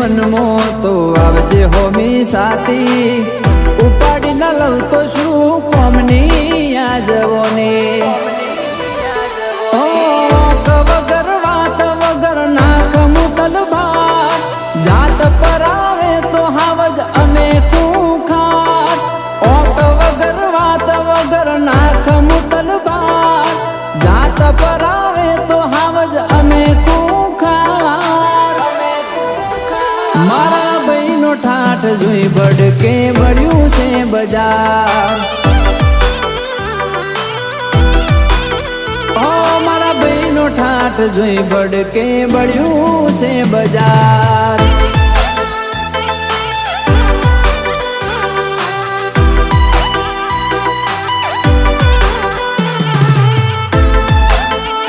મનમો તો આવજે હોમી સાથી ઉપાડી ન લઉં તો શું કોમની આ જવોને વગર વાત વગર નાખ મુતલ બાર જાત પર આવે તો હાવજ અમે ખૂંખાર ઓક વગર વાત વગર નાખ મુતલ બાર જાત પર આવે તો હાવજ અમે ખૂંખાર મારા ભાઈનો ઠાઠ જોઈ બડકે બળ્યું છે બજાર ઠાઠ જોઈ બડકે બળ્યું છે બજાર